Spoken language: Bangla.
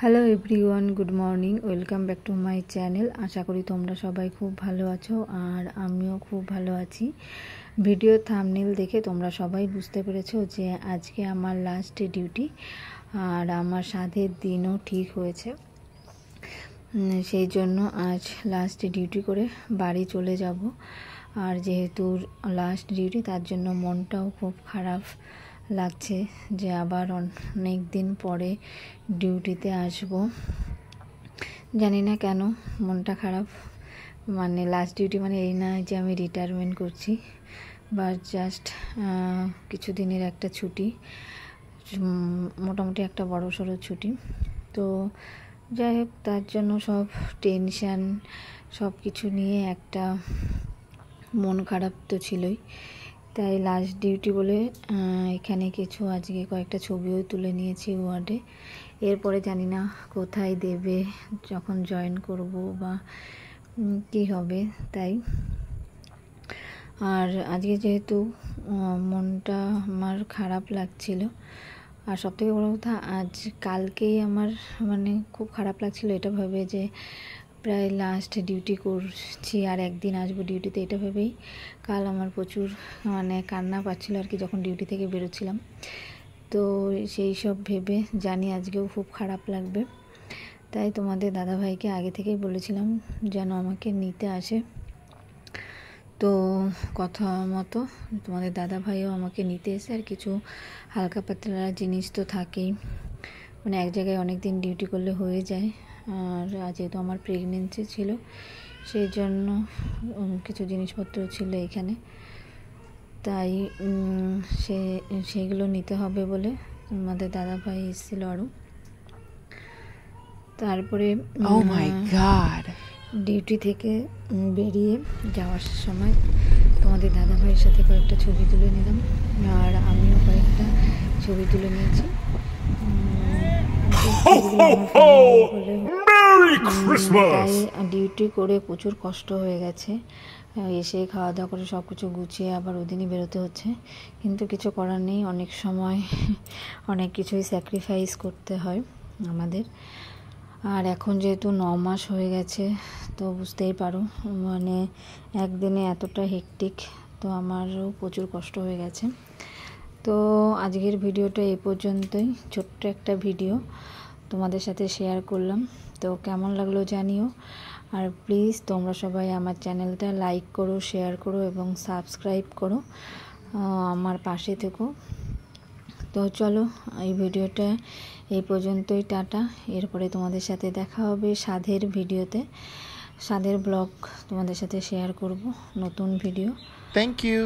Hello everyone, good morning, welcome back to my channel. আশা করি তোমরা সবাই খুব ভালো আছো আর আমিও খুব ভালো আছি। ভিডিও থাম্বনেল দেখে তোমরা সবাই বুঝতে পেরেছো যে আজকে আমার লাস্ট ডিউটি আর আমার সাধের দিনও ঠিক হয়েছে। সেই জন্য আজ লাস্ট ডিউটি করে বাড়ি চলে যাব। আর যেহেতু লাস্ট ডিউটি তার জন্য মনটাও খুব খারাপ লাগছে যে আবার অনেক দিন পরে ডিউটিতে আসব। জানি না কেন মনটা খারাপ। মানে লাস্ট ডিউটি মানে এই না যে আমি রিটায়ারমেন্ট করছি, বা জাস্ট কিছুদিনের একটা ছুটি, মোটামুটি একটা বড় সড়ো ছুটি। তো যাই হোক, তার জন্য সব টেনশান সব কিছু নিয়ে একটা মন খারাপ তো ছিলই। তাই লাস্ট ডিউটি বলে এখানে কিছু আজকে কয়েকটা ছবিও তুলে নিয়েছি ওয়ার্ডে। এরপরে জানি না কোথায় দেবে, যখন জয়েন করব বা কি হবে। তাই আর আজকে যেহেতু মনটা আমার খারাপ লাগছিল, আর সবথেকে বড় কথা কালকেই আমার মানে খুব খারাপ লাগছিল এটা ভেবে যে প্রায় লাস্ট ডিউটি করছি আর একদিন আসবো ডিউটিতে, এটা ভেবেই কাল আমার প্রচুর মানে কান্না পাচ্ছিল আর কি যখন ডিউটি থেকে বেরোচ্ছিলাম। তো সেই সব ভেবে জানি আজকেও খুব খারাপ লাগবে, তাই তোমাদের দাদাভাইকে আগে থেকেই বলেছিলাম যেন আমাকে নিতে আসে। তো কথা মতো তোমাদের দাদাভাইও আমাকে নিতে এসে, আর কিছু হালকা পাতলা জিনিস তো থাকেই, মানে এক জায়গায় অনেক দিন ডিউটি করলে হয়ে যায়। আর যেহেতু আমার প্রেগনেন্সি ছিল সেই জন্য কিছু জিনিসপত্র ছিল এখানে, তাই সেগুলো নিতে হবে বলে আমাদের দাদাভাই এসেছিল আরও। তারপরে ডিউটি থেকে বেরিয়ে যাওয়ার সময় তোমাদের দাদাভাইয়ের সাথে কয়েকটা ছবি তুলে নিলাম, আর আমিও কয়েকটা ছবি তুলে নিয়েছি। তাই ডিউটি করে প্রচুর কষ্ট হয়ে গেছে, এসে খাওয়া দাওয়া করে সব কিছু গুছিয়ে আবার ওদিনই বেরোতে হচ্ছে, কিন্তু কিছু করার নেই। অনেক সময় অনেক কিছুই স্যাক্রিফাইস করতে হয় আমাদের। আর এখন যেহেতু 9 মাস হয়ে গেছে, তো বুঝতেই পারো মানে একদিনে এতটা হেক্টিক, তো আমারও প্রচুর কষ্ট হয়ে গেছে। তো আজকের ভিডিওটা এই পর্যন্তই, ছোট্ট একটা ভিডিও তোমাদের সাথে শেয়ার করলাম। তো কেমন লাগলো জানিও, আর প্লিজ তোমরা সবাই আমার চ্যানেলটা লাইক করো, শেয়ার করো এবং সাবস্ক্রাইব করো, আমার পাশে থেকো। তো চলো এই ভিডিওটা এই পর্যন্তই, টাটা। এরপরে তোমাদের সাথে দেখা হবে সাধের ভিডিওতে, সাধের ব্লগ তোমাদের সাথে শেয়ার করব, নতুন ভিডিও। Thank you.